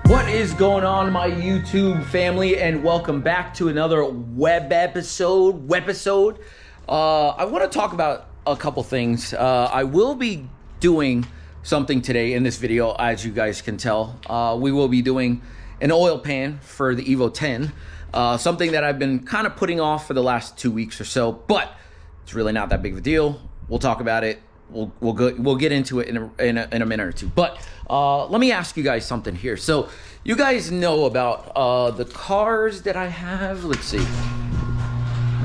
What is going on, my YouTube family, and welcome back to another web episode. I want to talk about a couple things. I will be doing something today in this video, as you guys can tell. We will be doing an oil pan for the Evo 10, something that I've been kind of putting off for the last 2 weeks or so, but it's really not that big of a deal. We'll talk about it. We'll get into it in a minute or two. But let me ask you guys something here. So you guys know about the cars that I have. Let's see.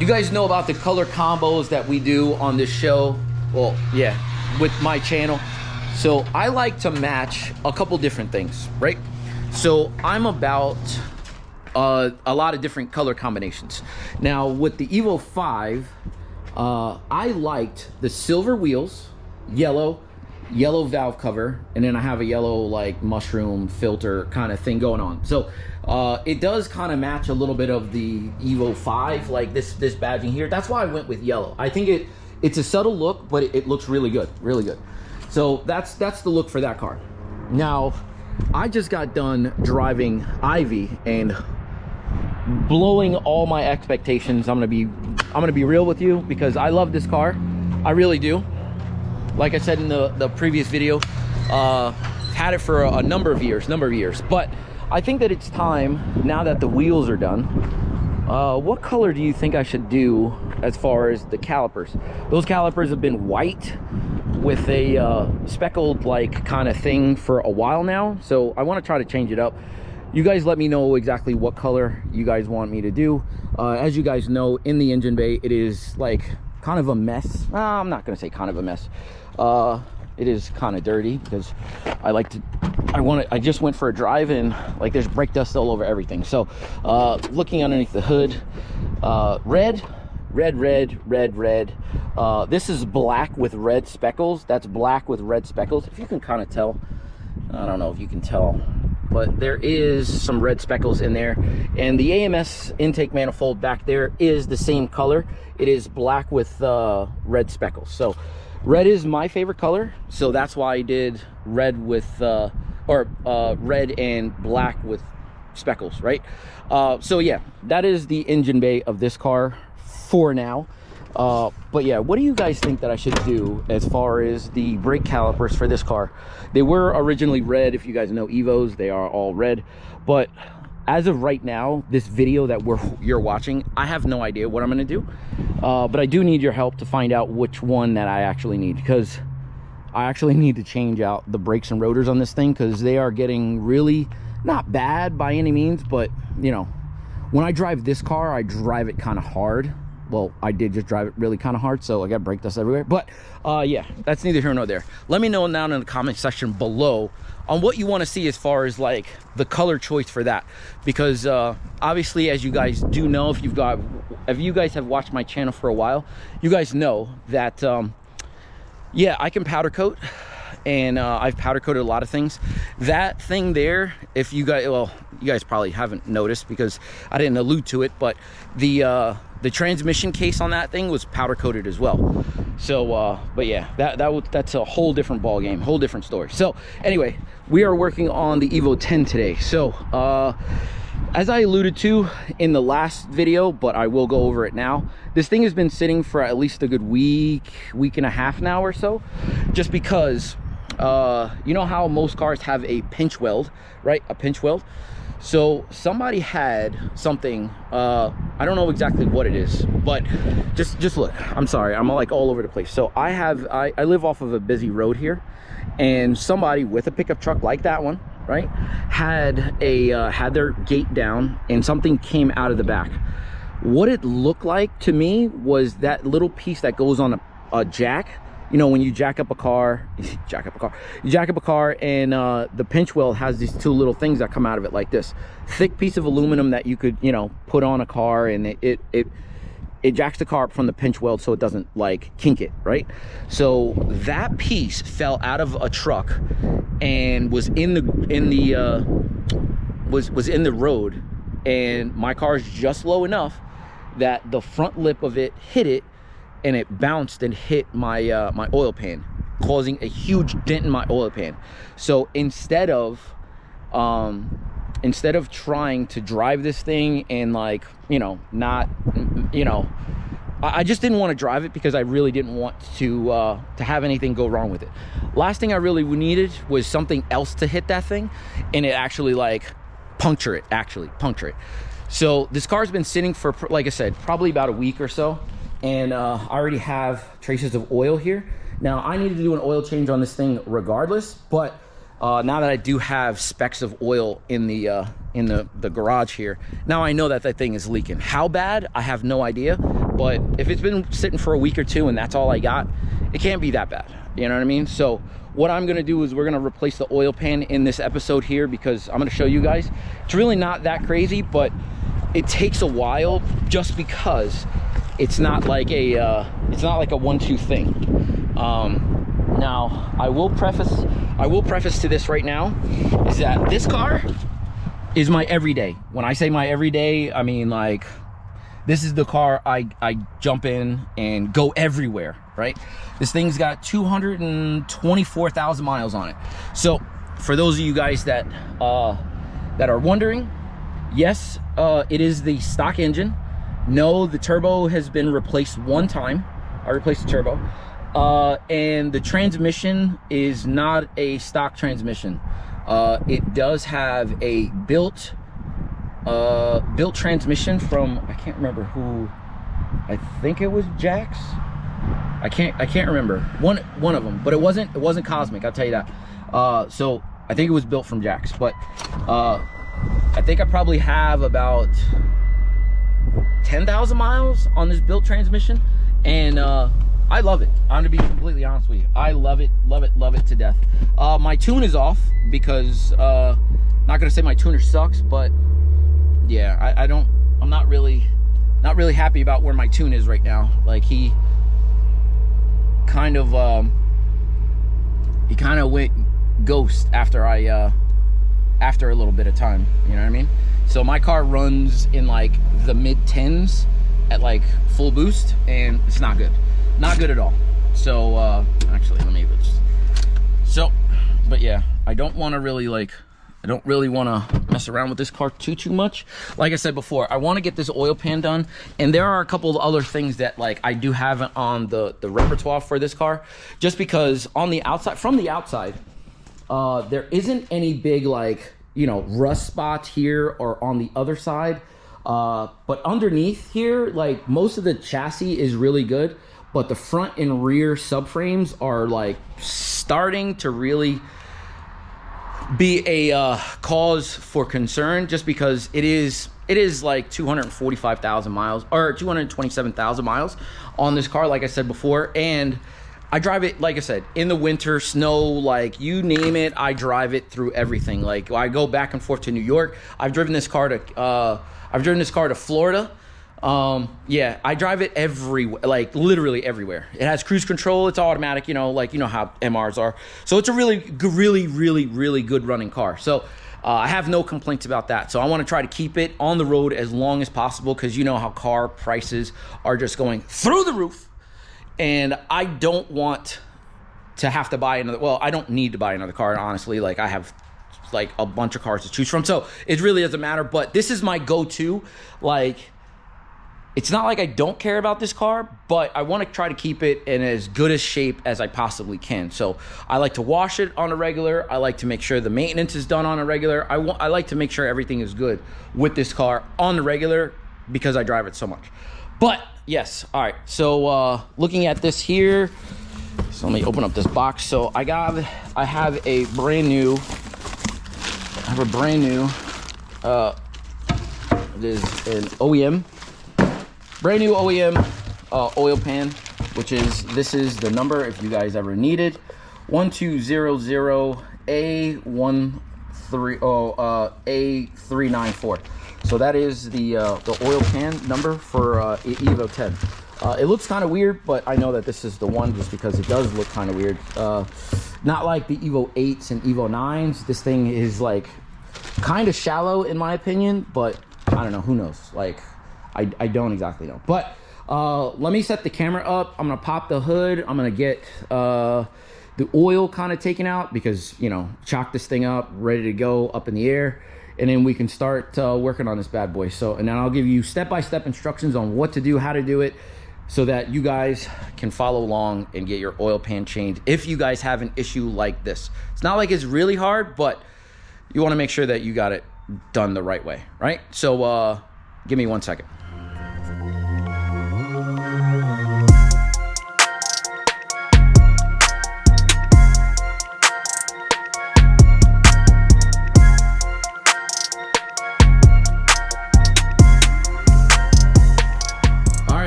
You guys know about the color combos that we do on this show? Well, yeah, with my channel. So I like to match a couple different things, right? So I'm about a lot of different color combinations. Now with the Evo 5, I liked the silver wheels, yellow valve cover, and then I have a yellow like mushroom filter kind of thing going on. So it does kind of match a little bit of the Evo 5, like this badging here. That's why I went with yellow. I think it's a subtle look, but it looks really good, really good. So that's the look for that car. Now I just got done driving Ivy and blowing all my expectations. I'm gonna be real with you because I love this car. I really do. Like I said in the previous video, had it for a number of years, but I think that it's time, now that the wheels are done. What color do you think I should do as far as the calipers? Those calipers have been white with a speckled like kind of thing for a while now, so I want to try to change it up. You guys let me know exactly what color you guys want me to do. As you guys know, in the engine bay, it is like kind of a mess. I'm not gonna say kind of a mess. It is kind of dirty because I just went for a drive and like there's brake dust all over everything. So looking underneath the hood, red. This is black with red speckles. That's black with red speckles. If you can kind of tell, I don't know if you can tell, but there is some red speckles in there. And the AMS intake manifold back there is the same color. It is black with red speckles. So red is my favorite color, so that's why I did red with red and black with speckles, right? So yeah, that is the engine bay of this car for now. But yeah, what do you guys think that I should do as far as the brake calipers for this car? They were originally red. If you guys know Evos, they are all red. But as of right now, this video that you're watching, I have no idea what I'm gonna do. But I do need your help to find out which one that I actually need, because I actually need to change out the brakes and rotors on this thing, because they are getting really, not bad by any means, but you know, when I drive this car, I drive it kind of hard. Well, I did just drive it really kind of hard, so I got brake dust everywhere. But yeah, that's neither here nor there. Let me know down in the comment section below on what you want to see as far as like the color choice for that, because obviously, as you guys do know, if you guys have watched my channel for a while, you guys know that yeah, I can powder coat, and I've powder coated a lot of things. That thing there, if you guys, well, you guys probably haven't noticed because I didn't allude to it, but the transmission case on that thing was powder coated as well. So but yeah, that's a whole different ball game, whole different story. So anyway, we are working on the Evo 10 today. So as I alluded to in the last video, but I will go over it now, this thing has been sitting for at least a good week and a half now or so, just because you know how most cars have a pinch weld, right? A pinch weld. So somebody had something, I don't know exactly what it is, but just look. I'm sorry, I'm like all over the place. So I live off of a busy road here, and somebody with a pickup truck like that one, right, had their gate down and something came out of the back. What it looked like to me was that little piece that goes on a jack. You know, when you jack up a car, and the pinch weld has these two little things that come out of it like this. Thick piece of aluminum that you could, you know, put on a car, and it jacks the car up from the pinch weld so it doesn't like kink it, right? So that piece fell out of a truck and was in the road, and my car is just low enough that the front lip of it hit it, and it bounced and hit my my oil pan, causing a huge dent in my oil pan. So instead of instead of trying to drive this thing and like, you know, not, you know, I just didn't want to drive it because I really didn't want to have anything go wrong with it. Last thing I really needed was something else to hit that thing and it actually like puncture it. So this car's been sitting for, like I said, probably about a week or so, and I already have traces of oil here. Now I need to do an oil change on this thing regardless, but now that I do have specks of oil in the garage here, now I know that that thing is leaking. How bad, I have no idea, but if it's been sitting for a week or two and that's all I got, it can't be that bad, you know what I mean? So what I'm gonna do is we're gonna replace the oil pan in this episode here, because I'm gonna show you guys. It's really not that crazy, but it takes a while just because it's not like a 1-2 thing. Now I will preface to this right now is that this car is my everyday. When I say my everyday, I mean like this is the car I jump in and go everywhere, right? This thing's got 224,000 miles on it. So for those of you guys that are wondering, yes, it is the stock engine. No, the turbo has been replaced one time. I replaced the turbo. And the transmission is not a stock transmission. It does have a built transmission from, I can't remember who, I think it was Jax. I can't remember one of them, but it wasn't Cosmic, I'll tell you that. So I think it was built from Jax, but I think I probably have about 10,000 miles on this built transmission, and I love it. I'm gonna be completely honest with you. I love it to death. My tune is off because not gonna say my tuner sucks, but yeah, I'm not really happy about where my tune is right now. Like he kind of went ghost after a little bit of time, you know what I mean? So my car runs in like the mid-10s at like full boost, and it's not good at all. So actually let me just, but yeah, I don't want to really mess around with this car too much. Like I said before, I want to get this oil pan done, and there are a couple of other things that like I do have on the repertoire for this car, just because on the outside, from the outside, there isn't any big like, you know, rust spots here or on the other side, but underneath here, like most of the chassis is really good, but the front and rear subframes are like starting to really be a cause for concern, just because it is like 245,000 miles or 227,000 miles on this car, like I said before. And I drive it, like I said, in the winter, snow, like you name it, I drive it through everything. Like I go back and forth to New York. I've driven this car to Florida. Yeah, I drive it everywhere, like literally everywhere. It has cruise control, it's automatic, you know, like you know how MRs are. So it's a really good running car. So I have no complaints about that. So I want to try to keep it on the road as long as possible, because you know how car prices are just going through the roof. And I don't want to have to buy another, well, I don't need to buy another car, honestly. Like I have like a bunch of cars to choose from, so it really doesn't matter. But this is my go-to. Like, it's not like I don't care about this car, but I want to try to keep it in as good a shape as I possibly can. So I like to wash it on a regular. I like to make sure the maintenance is done on a regular. I like to make sure everything is good with this car on the regular, because I drive it so much. But yes, all right, so looking at this here, so let me open up this box. So I have a brand new, it is an OEM, brand new OEM oil pan, which is, this is the number if you guys ever need it, 1200A13A394. So that is the oil pan number for Evo 10. It looks kind of weird, but I know that this is the one just because it does look kind of weird. Not like the Evo 8s and Evo 9s. This thing is like kind of shallow in my opinion, but I don't know, who knows? Like I don't exactly know. But let me set the camera up. I'm gonna pop the hood. I'm gonna get the oil kind of taken out, because, you know, chalk this thing up, ready to go up in the air. and then we can start working on this bad boy. So, and then I'll give you step-by-step instructions on what to do, how to do it, so that you guys can follow along and get your oil pan changed if you guys have an issue like this. It's not like it's really hard, but you want to make sure that you got it done the right way, right? So give me 1 second.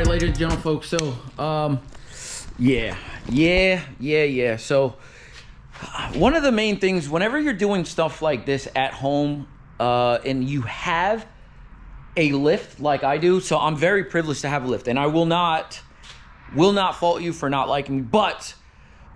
Ladies and gentlemen, folks, so yeah. So one of the main things whenever you're doing stuff like this at home, and you have a lift like I do, so I'm very privileged to have a lift, and I will not fault you for not liking me, but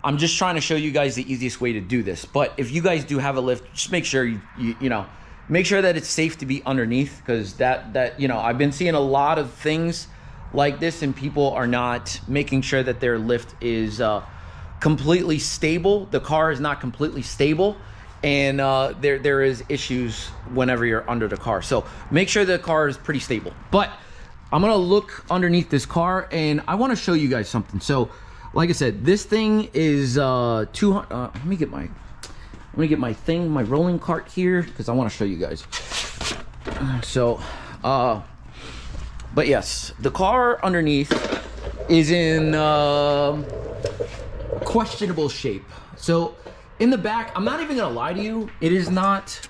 I'm just trying to show you guys the easiest way to do this. But if you guys do have a lift, just make sure you know, make sure that it's safe to be underneath, because that you know, I've been seeing a lot of things like this, and people are not making sure that their lift is completely stable. The car is not completely stable, and there is issues whenever you're under the car. So make sure the car is pretty stable. But I'm gonna look underneath this car, and I want to show you guys something. So like I said, this thing is 200. Let me get my thing, my rolling cart here, because I want to show you guys. So but yes, the car underneath is in questionable shape. So in the back, I'm not even gonna lie to you, it is not.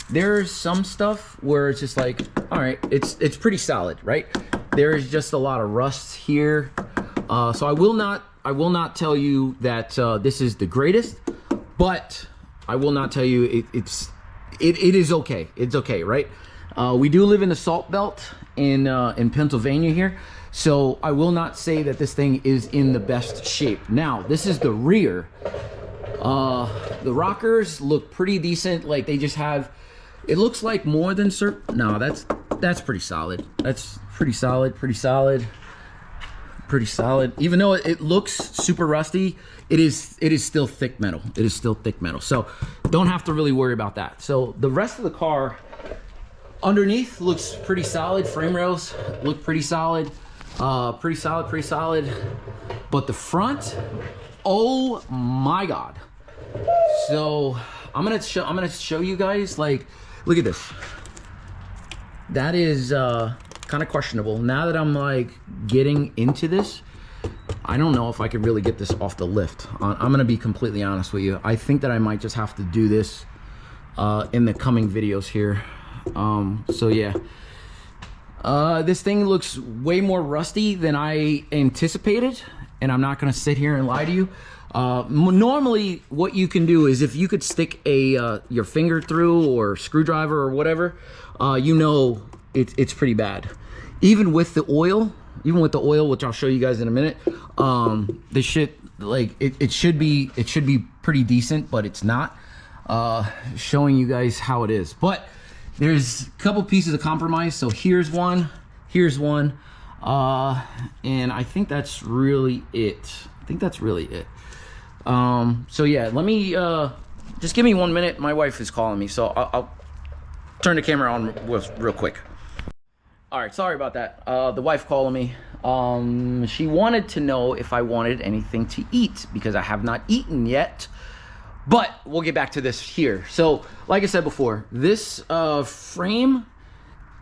There's some stuff where it's just like, all right, it's pretty solid, right? There is just a lot of rust here. So I will not tell you that this is the greatest, but I will not tell you it is okay. It's okay, right? We do live in the Salt Belt in Pennsylvania here, so I will not say that this thing is in the best shape. Now, this is the rear. The rockers look pretty decent. Like, they just have, it looks like more than no, that's pretty solid. That's pretty solid. Even though it looks super rusty, it is still thick metal. It is still thick metal. So don't have to really worry about that. So the rest of the car underneath looks pretty solid. Frame rails look pretty solid. Pretty solid. But the front, oh my God. So I'm gonna show you guys, like, look at this. That is kind of questionable. Now that I'm like getting into this, I don't know if I could really get this off the lift. I'm gonna be completely honest with you. I think that I might just have to do this in the coming videos here. So yeah, this thing looks way more rusty than I anticipated, and I'm not gonna sit here and lie to you. Normally what you can do is, if you could stick your finger through, or screwdriver or whatever, you know it's pretty bad. Even with the oil, which I'll show you guys in a minute, this shit, like, it should be pretty decent, but it's not. Showing you guys how it is. But there's a couple pieces of compromise. So here's one, and I think that's really it. So yeah, let me just give me 1 minute. My wife is calling me, so I'll turn the camera on real quick. All right, sorry about that. The wife calling me. She wanted to know if I wanted anything to eat, because I have not eaten yet. But we'll get back to this here. So like I said before, this frame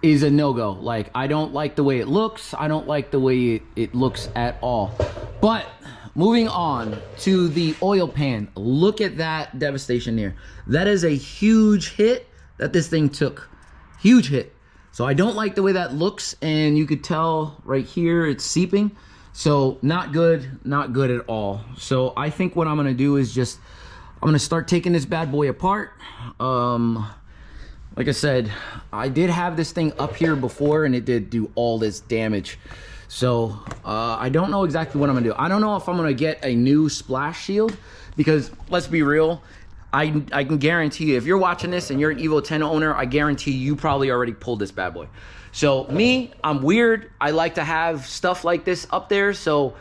is a no-go. Like, I don't like the way it looks. I don't like the way it looks at all. But moving on to the oil pan, look at that devastation there. That is a huge hit that this thing took. Huge hit. So I don't like the way that looks, and you could tell right here it's seeping. So not good at all. So I think what I'm gonna do is I'm gonna start taking this bad boy apart. Like I said, I did have this thing up here before, and it did do all this damage. So I don't know exactly what I'm gonna do. I don't know if I'm gonna get a new splash shield, because let's be real, I can guarantee you, if you're watching this and you're an Evo 10 owner, I guarantee you probably already pulled this bad boy. So me, I'm weird. I like to have stuff like this up there. So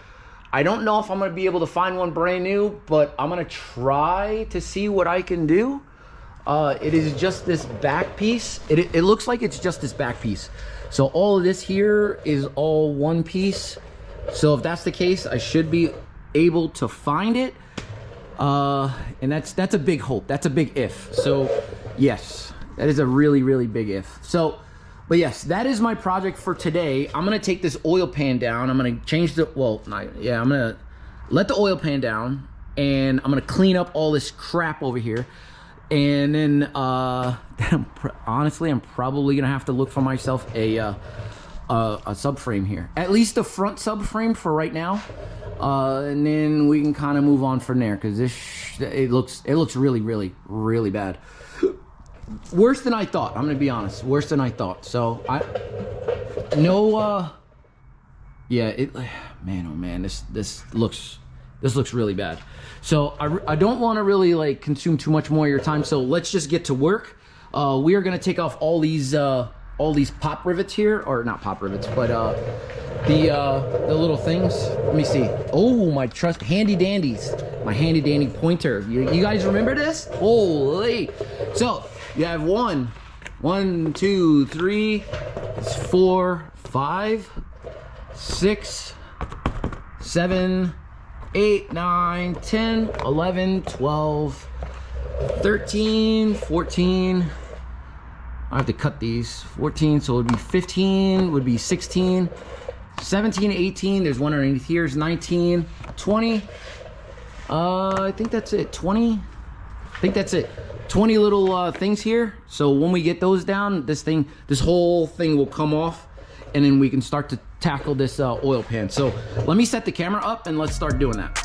I don't know if I'm going to be able to find one brand new, but I'm going to try to see what I can do. It is just this back piece. It looks like it's just this back piece. So all of this here is all one piece. So if that's the case, I should be able to find it. And that's a big hope. That's a big if. So yes, that is a really, really big if. So, but yes, that is my project for today. I'm gonna take this oil pan down. I'm gonna change the, well, yeah, I'm gonna let the oil pan down, and I'm gonna clean up all this crap over here. And then, honestly, I'm probably gonna have to look for myself a subframe here. At least the front subframe for right now. And then we can kind of move on from there, because it looks really, really, really bad. Worse than I thought. I'm gonna be honest. Worse than I thought. So yeah, man, oh man, this looks really bad. So I don't want to really like consume too much more of your time. So let's just get to work. We are gonna take off all these pop rivets here, or not pop rivets, but the little things. Let me see. Oh, my handy dandies, my handy dandy pointer. You guys remember this? Holy! So you have 1, 2, 3, 4, 5, 6, 7, 8, 9, 10, 11, 12, 13, 14. I have to cut these. 14, so it would be 15, would be 16, 17, 18. There's one underneath here. Is 19, 20. I think that's it. 20. I think that's it. 20 little things here. So when we get those down, this whole thing will come off, and then we can start to tackle this oil pan. So let me set the camera up and let's start doing that.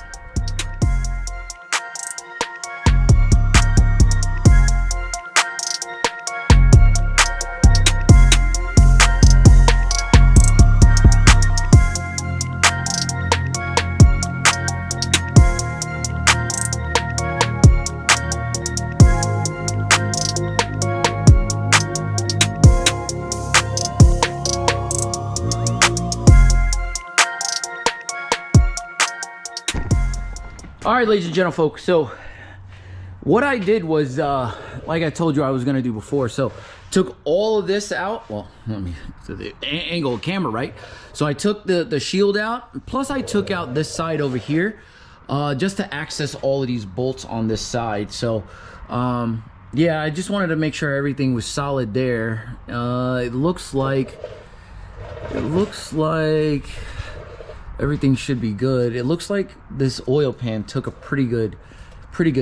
All right, ladies and gentlemen, folks. So what I did was, like I told you I was gonna do before. So took all of this out. Well, let me to the angle of camera, right? So I took the shield out. Plus I took out this side over here, just to access all of these bolts on this side. So yeah, I just wanted to make sure everything was solid there. It looks like everything should be good. It looks like this oil pan took a pretty good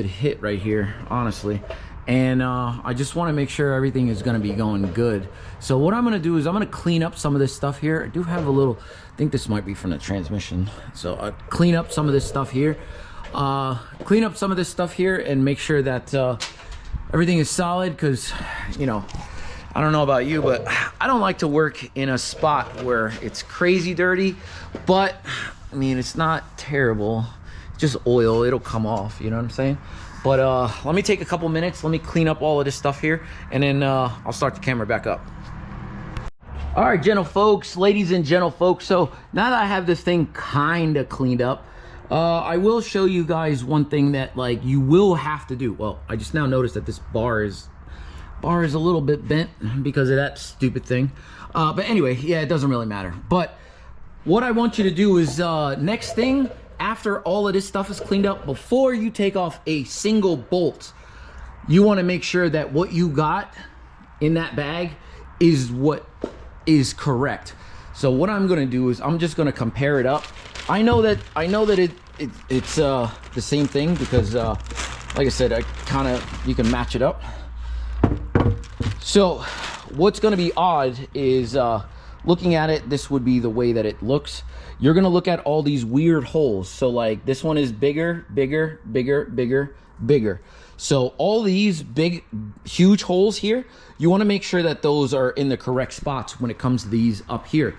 hit right here, honestly. And I just want to make sure everything is going to be going good. So what I'm going to do is I'm going to clean up some of this stuff here. I do have a little, I think this might be from the transmission. So I'll clean up some of this stuff here. And make sure that everything is solid, because, you know, I don't know about you, but I don't like to work in a spot where it's crazy dirty. But I mean, it's not terrible. It's just oil, it'll come off, you know what I'm saying? But let me take a couple minutes, let me clean up all of this stuff here, and then I'll start the camera back up. All right, gentle folks, ladies and gentle folks, so now that I have this thing kind of cleaned up, I will show you guys one thing that, like, you will have to do. Well, I just now noticed that this bar is a little bit bent because of that stupid thing. But anyway, yeah, it doesn't really matter. But what I want you to do is, next thing, after all of this stuff is cleaned up, before you take off a single bolt, you want to make sure that what you got in that bag is what is correct. So what I'm going to do is I'm just going to compare it up. I know that it's the same thing, because like I said, you can match it up. So what's going to be odd is looking at it, this would be the way that it looks. You're going to look at all these weird holes. So like this one is bigger, bigger, bigger, bigger, bigger. So all these big, huge holes here, you want to make sure that those are in the correct spots when it comes to these up here.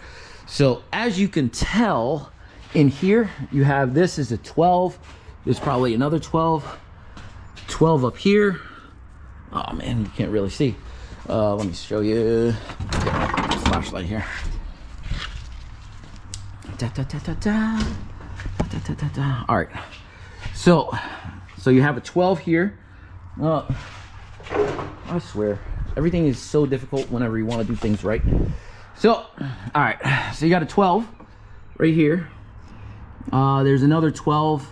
So as you can tell in here, you have, this is a 12. There's probably another 12. 12 up here. Oh man, you can't really see. Let me show you. Flashlight here. All right. So you have a 12 here. I swear, everything is so difficult whenever you want to do things right. So, all right, so you got a 12 right here. There's another 12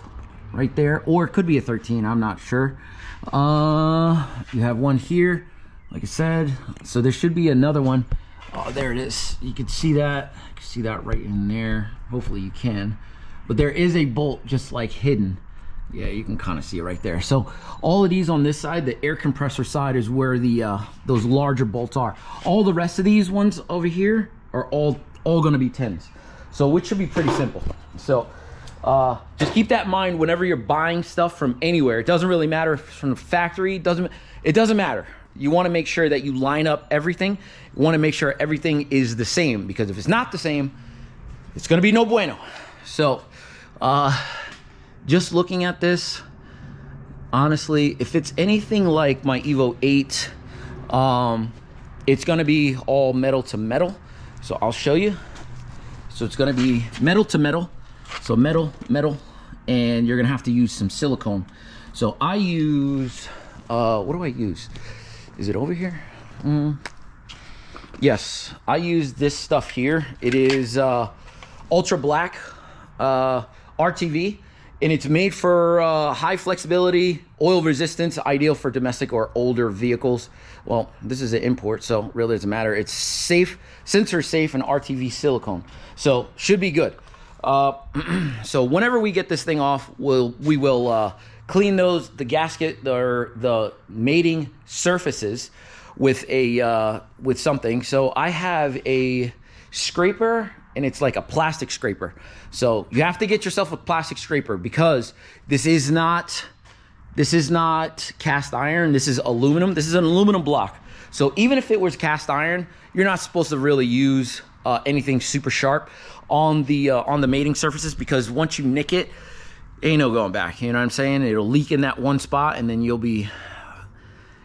right there, or it could be a 13, I'm not sure. You have one here, like I said, so there should be another one. Oh, there it is. You can see that. You can see that right in there. Hopefully you can. But there is a bolt just like hidden. Yeah, you can kind of see it right there. So all of these on this side, the air compressor side, is where the those larger bolts are. All the rest of these ones over here are all going to be 10s. So which should be pretty simple. So just keep that in mind whenever you're buying stuff from anywhere. It doesn't really matter if it's from the factory. It doesn't matter. You want to make sure that you line up everything. You want to make sure everything is the same, because if it's not the same, it's going to be no bueno. So just looking at this, honestly, if it's anything like my Evo 8, it's going to be all metal to metal. So I'll show you. So it's going to be metal to metal. So metal, and you're going to have to use some silicone. So I use, what do I use? Is it over here? Yes, I use this stuff here. It is ultra black RTV, and it's made for high flexibility, oil resistance, ideal for domestic or older vehicles. Well, this is an import, so really doesn't matter. It's safe, sensor safe, and RTV silicone, so should be good. So whenever we get this thing off, we will clean the gasket or the mating surfaces with something. So I have a scraper, and it's like a plastic scraper. So you have to get yourself a plastic scraper, because this is not cast iron. This is aluminum. This is an aluminum block. So even if it was cast iron, you're not supposed to really use anything super sharp on the mating surfaces, because once you nick it, ain't no going back. You know what I'm saying? It'll leak in that one spot, and then you'll be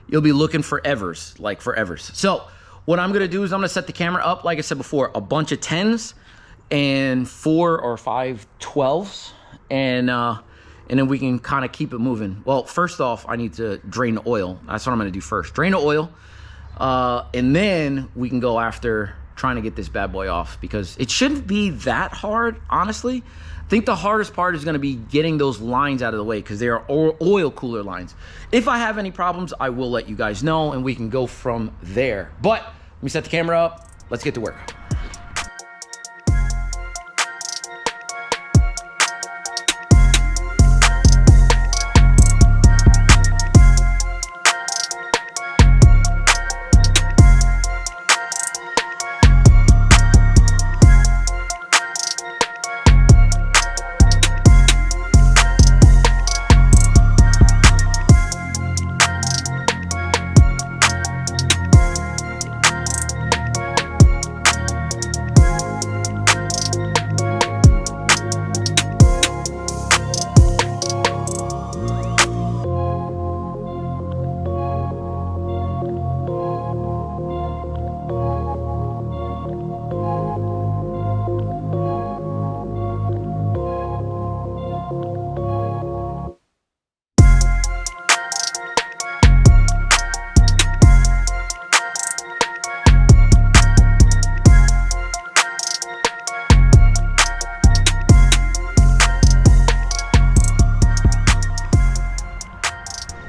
looking for evers, like forevers. So what I'm gonna do is I'm gonna set the camera up, like I said before, a bunch of 10s and 4 or 5 12s, and then we can kind of keep it moving. Well, first off, I need to drain the oil. That's what I'm gonna do first. Drain the oil, and then we can go after trying to get this bad boy off, because it shouldn't be that hard, honestly. I think the hardest part is going to be getting those lines out of the way, because they are oil cooler lines. If I have any problems, I will let you guys know, and we can go from there. But let me set the camera up. Let's get to work.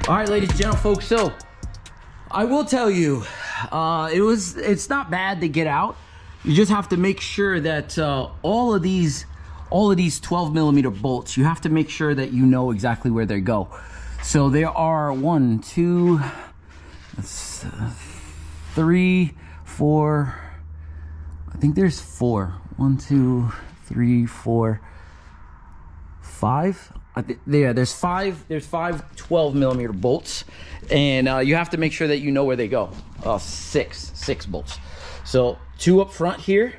All right, ladies and gentlemen, folks, so I will tell you, it's not bad to get out. You just have to make sure that all of these 12mm bolts, you have to make sure that you know exactly where they go. So there are 1, 2, 3, 4, I think there's 4. 1, 2, 3, 4, 5. Yeah, there's five 12mm bolts, and you have to make sure that you know where they go. Six bolts. So 2 up front here,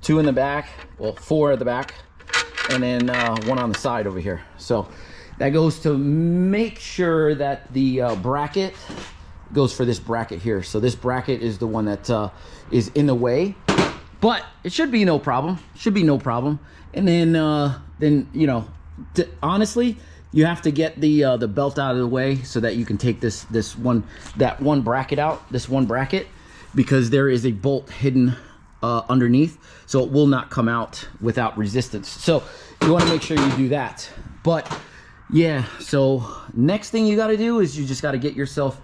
2 in the back, well, 4 at the back, and then 1 on the side over here. So that goes to make sure that the bracket goes for this bracket here. So this bracket is the one that is in the way, but it should be no problem. And then you know, honestly, you have to get the belt out of the way so that you can take that one bracket out, this one bracket, because there is a bolt hidden underneath, so it will not come out without resistance. So you want to make sure you do that. But yeah, so next thing you got to do is you just got to get yourself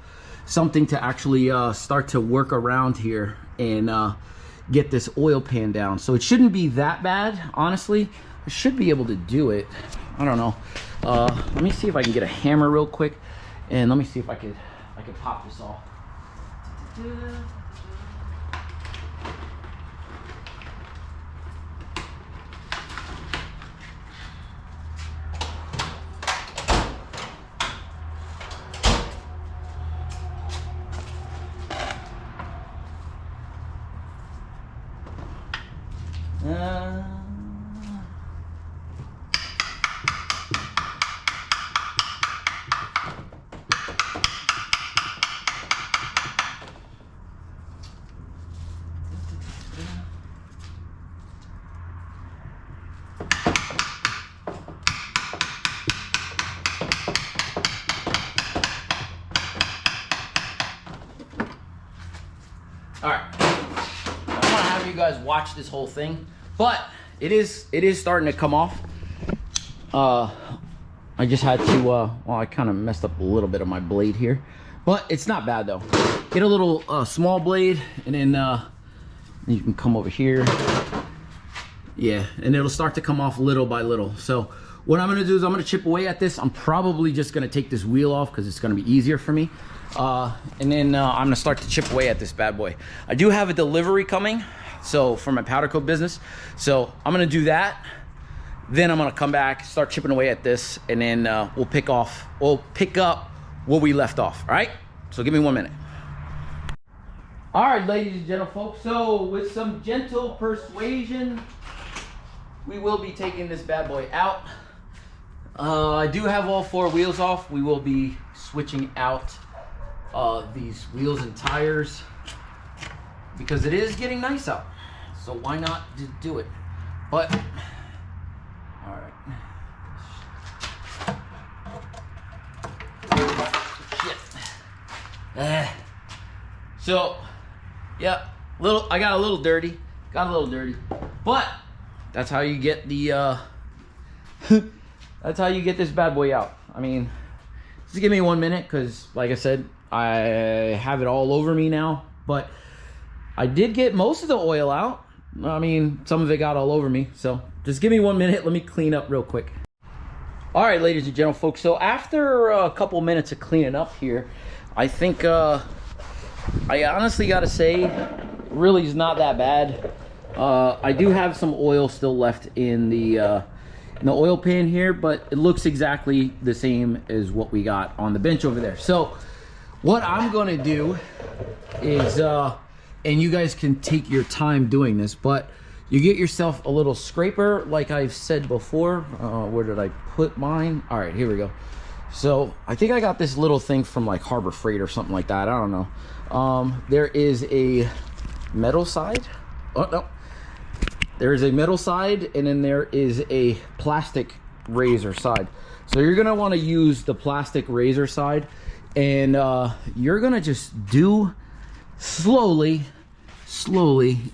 something to actually start to work around here and get this oil pan down. So it shouldn't be that bad, honestly. I should be able to do it. I don't know. Let me see if I can get a hammer real quick, and let me see if I could pop this off. All right, I don't want to have you guys watch this whole thing, but it is starting to come off. I just had to, well, I kind of messed up a little bit of my blade here, but it's not bad though. Get a little small blade, and then you can come over here. Yeah, and it'll start to come off little by little. So what I'm gonna do is I'm gonna chip away at this. I'm probably just gonna take this wheel off because it's gonna be easier for me. And then I'm gonna start to chip away at this bad boy. I do have a delivery coming, so for my powder coat business. So I'm gonna do that. Then I'm gonna come back, start chipping away at this, and then we'll pick up where we left off. All right? So give me 1 minute. All right, ladies and gentlemen, folks. So with some gentle persuasion, we will be taking this bad boy out. I do have all 4 wheels off. We will be switching out these wheels and tires because it is getting nice out. So why not just do it? But all right. Shit. So yeah, I got a little dirty. But that's how you get the that's how you get this bad boy out. I mean, just give me 1 minute because, like I said, I have it all over me now. But I did get most of the oil out. I mean, some of it got all over me. So just give me 1 minute. Let me clean up real quick. All right, ladies and gentlemen, folks. So after a couple minutes of cleaning up here, I think I honestly got to say, really is not that bad. I do have some oil still left in the oil pan here, but it looks exactly the same as what we got on the bench over there. So what I'm gonna do is, and you guys can take your time doing this, but you get yourself a little scraper, like I've said before. Where did I put mine? All right, here we go. So I think I got this little thing from like Harbor Freight or something like that. I don't know. There is a metal side. Oh no. There is a metal side, and then there is a plastic razor side. So you're gonna want to use the plastic razor side, and you're gonna just do slowly,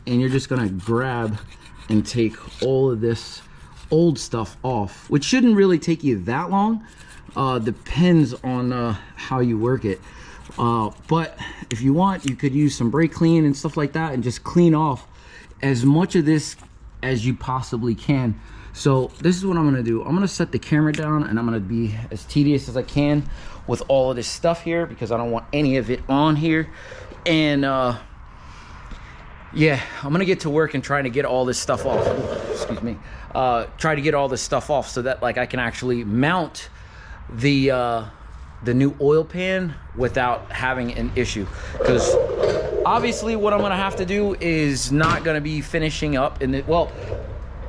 and you're just gonna grab and take all of this old stuff off, which shouldn't really take you that long. Depends on how you work it. But if you want, you could use some brake clean and stuff like that and just clean off as much of this as you possibly can. So this is what I'm gonna do. I'm gonna set the camera down, and I'm gonna be as tedious as I can with all of this stuff here because I don't want any of it on here. And yeah, I'm gonna get to work and trying to get all this stuff off. Excuse me. Try to get all this stuff off so that like I can actually mount the new oil pan without having an issue, because obviously what I'm gonna have to do is not gonna be finishing up in the, well,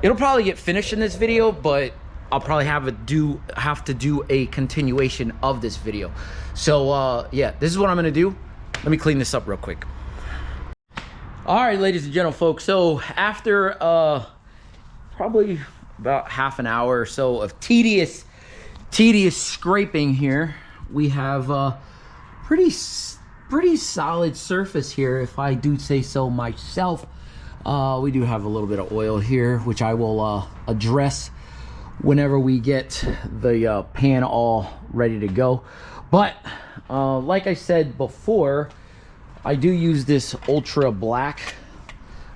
it'll probably get finished in this video, but I'll probably have to do a continuation of this video. So yeah, this is what I'm gonna do. Let me clean this up real quick. All right, ladies and gentlemen, folks. So after probably about half an hour or so of tedious tedious scraping here, we have a pretty solid surface here, if I do say so myself. We do have a little bit of oil here, which I will address whenever we get the pan all ready to go. But like I said before, I do use this ultra black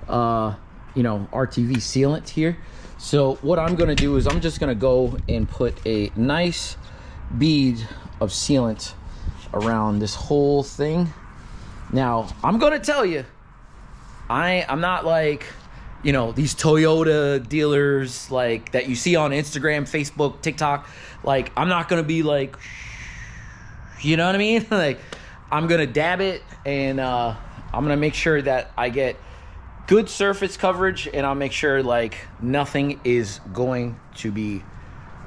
you know, RTV sealant here. So what I'm gonna do is I'm just gonna go and put a nice bead of sealant around this whole thing. Now I'm gonna tell you, I'm not like, you know, these Toyota dealers like that you see on Instagram, Facebook, TikTok. Like, I'm not gonna be like, you know what I mean? Like, I'm gonna dab it, and I'm gonna make sure that I get good surface coverage, and I'll make sure like nothing is going to be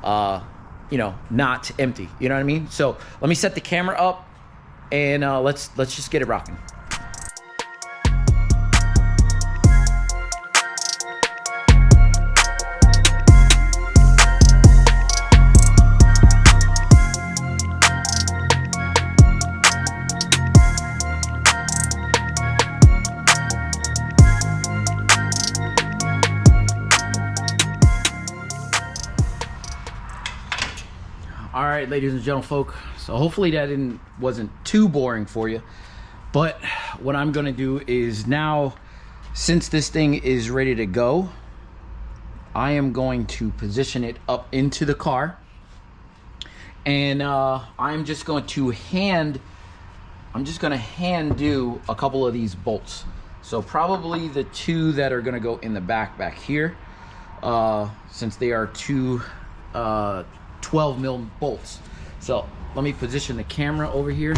you know, not empty, you know what I mean? So let me set the camera up, and let's just get it rocking. All right, ladies and gentlemen, folk. So hopefully that wasn't too boring for you. But what I'm gonna do is now, since this thing is ready to go, I am going to position it up into the car, and I'm just going to hand do a couple of these bolts. So probably the two that are gonna go in the back here, since they are two 12 mil bolts. So let me position the camera over here,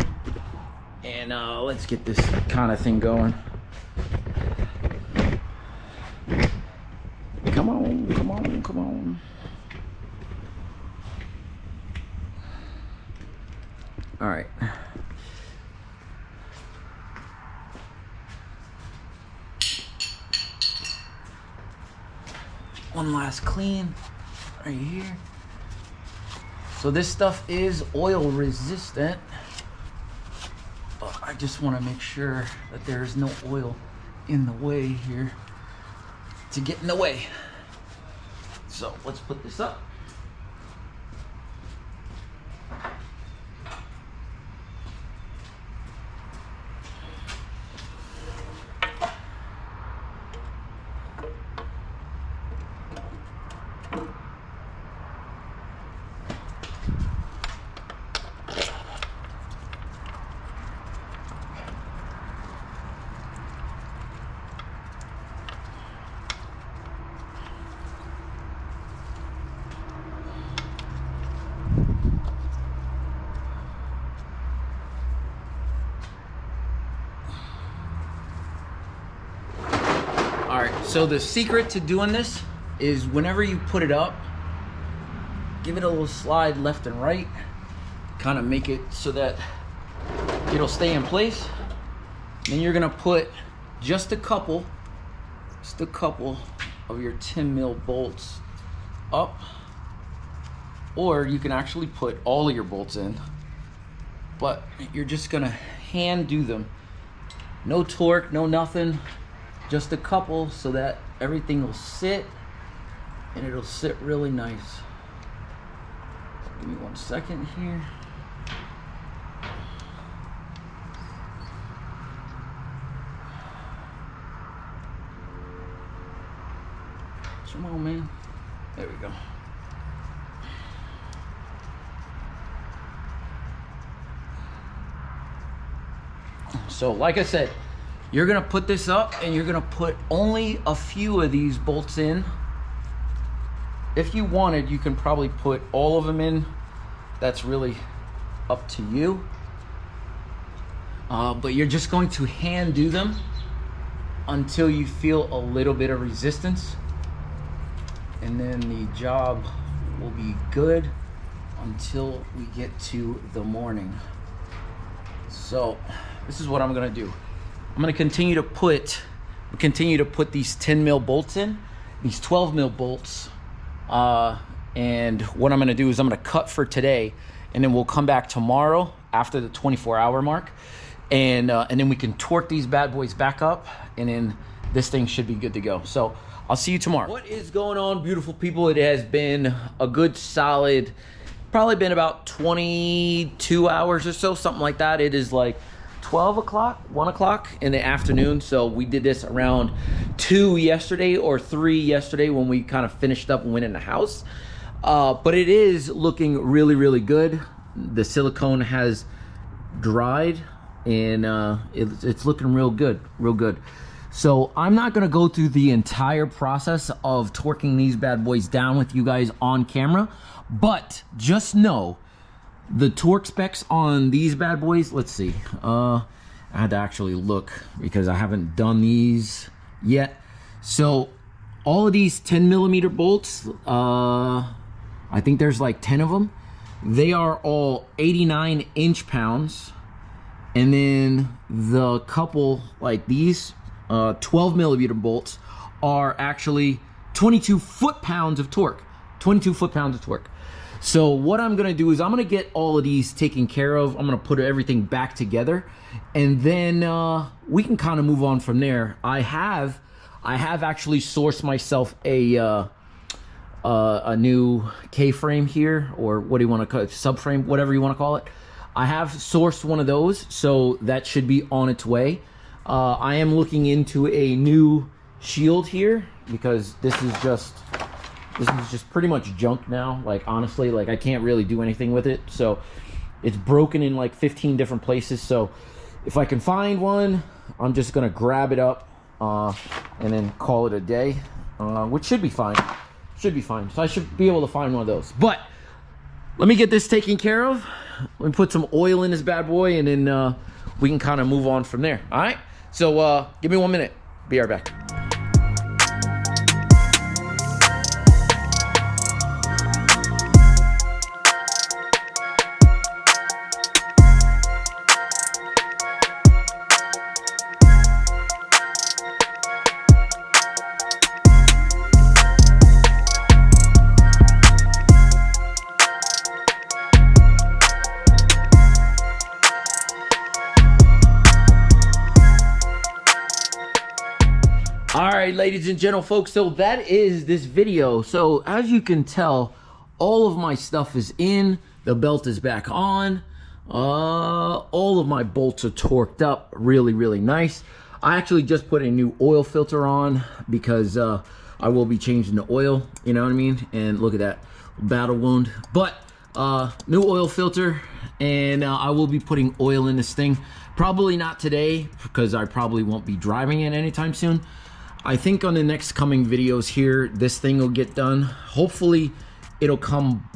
and let's get this kind of thing going. Come on, come on, come on. All right. One last clean right here. So this stuff is oil resistant, but I just want to make sure that there's no oil in the way here to get in the way. So let's put this up. So the secret to doing this is whenever you put it up, give it a little slide left and right, kind of make it so that it'll stay in place. Then you're gonna put just a couple of your 10 mil bolts up, or you can actually put all of your bolts in, but you're just gonna hand do them. No torque, no nothing. Just a couple, so that everything will sit, and it'll sit really nice. Give me 1 second here. Come on, man. There we go. So like I said, you're gonna put this up, and you're gonna put only a few of these bolts in. If you wanted, you can probably put all of them in. That's really up to you. But you're just going to hand do them until you feel a little bit of resistance. And then the job will be good until we get to the morning. So this is what I'm gonna do. I'm gonna continue to put these 10 mil bolts in, these 12 mil bolts, And what I'm gonna do is I'm gonna cut for today, and then we'll come back tomorrow after the 24-hour mark, and then we can torque these bad boys back up, and then this thing should be good to go. So I'll see you tomorrow. What is going on, beautiful people? It has been a good solid, probably been about 22 hours or so, something like that. It is like 12 o'clock, 1 o'clock in the afternoon. So we did this around 2 yesterday or 3 yesterday when we kind of finished up and went in the house. But it is looking really, really good. The silicone has dried, and it's looking real good, real good. So I'm not gonna go through the entire process of torquing these bad boys down with you guys on camera, but just know the torque specs on these bad boys, let's see. I had to actually look because I haven't done these yet. So all of these 10mm bolts, I think there's like 10 of them. They are all 89 inch-pounds. And then the couple like these 12mm bolts are actually 22 foot-pounds of torque. 22 foot-pounds of torque. So what I'm gonna do is I'm gonna get all of these taken care of. I'm gonna put everything back together, and then we can kind of move on from there. I have actually sourced myself a new K-frame here, or what do you want to call it, subframe, whatever you want to call it. I have sourced one of those, so that should be on its way. I am looking into a new shield here because this is just pretty much junk now. Like, honestly, like I can't really do anything with it. So it's broken in like 15 different places. So if I can find one, I'm just gonna grab it up and then call it a day, which should be fine. Should be fine. So I should be able to find one of those. But let me get this taken care of. Let me put some oil in this bad boy, and then we can kind of move on from there. All right. So give me 1 minute. Be right back. Alright, ladies and gentlemen, folks, so that is this video. So as you can tell, all of my stuff is in, the belt is back on, all of my bolts are torqued up really, really nice. I actually just put a new oil filter on because I will be changing the oil, you know what I mean? And look at that battle wound. But new oil filter, and I will be putting oil in this thing. Probably not today because I probably won't be driving it anytime soon. I think on the next coming videos here, this thing will get done. Hopefully it'll come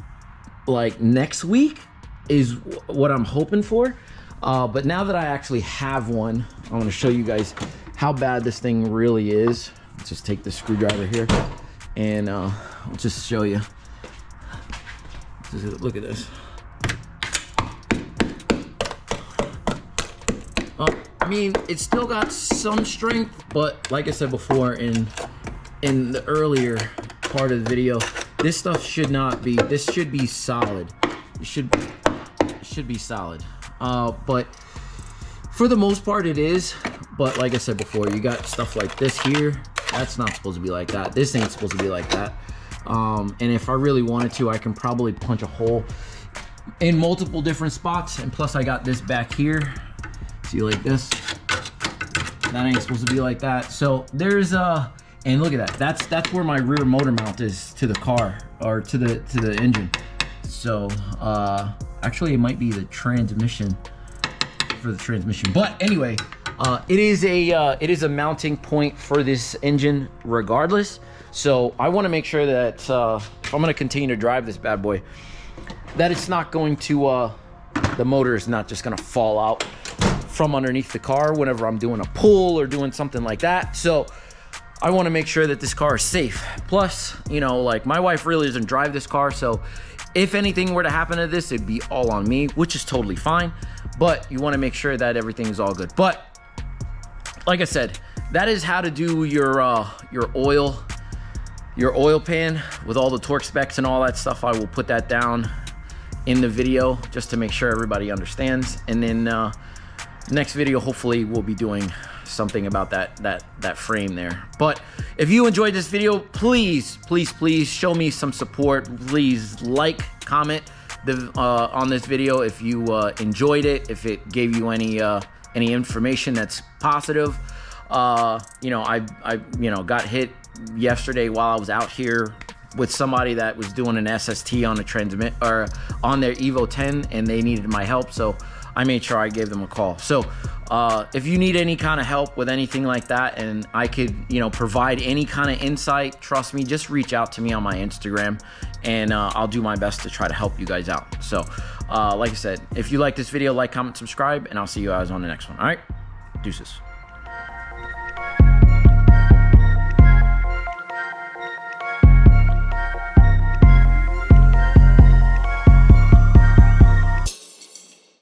like next week is what I'm hoping for. But now that I actually have one, I want to show you guys how bad this thing really is. Let's just take the screwdriver here and I'll just show you. Just look at this. I mean, it's still got some strength, but like I said before in the earlier part of the video, this stuff should not be, this should be solid. It should be solid. But for the most part it is. But like I said before, you got stuff like this here. That's not supposed to be like that. This ain't supposed to be like that. And if I really wanted to, I can probably punch a hole in multiple different spots. And plus I got this back here. See, like this, that ain't supposed to be like that. So there's and look at that, that's where my rear motor mount is to the car, or to the engine. So actually it might be the transmission, for the transmission. But anyway, it is a mounting point for this engine regardless. So I want to make sure that if I'm going to continue to drive this bad boy, that it's not going to the motor is not just going to fall out from underneath the car whenever I'm doing a pull or doing something like that. So I want to make sure that this car is safe. Plus, you know, like my wife really doesn't drive this car, so if anything were to happen to this, it'd be all on me, which is totally fine. But you want to make sure that everything is all good. But like I said, that is how to do your oil your oil pan with all the torque specs and all that stuff. I will put that down in the video just to make sure everybody understands. And then next video, hopefully we'll be doing something about that frame there. But if you enjoyed this video, please show me some support. Please like, comment on this video if you enjoyed it, if it gave you any information that's positive. You know, I got hit yesterday while I was out here with somebody that was doing an SST on a transmit or on their Evo 10, and they needed my help, so I made sure I gave them a call. So if you need any kind of help with anything like that, and I could, you know, provide any kind of insight, trust me, just reach out to me on my Instagram, and I'll do my best to try to help you guys out. So like I said, if you like this video, like, comment, subscribe, and I'll see you guys on the next one. All right, deuces.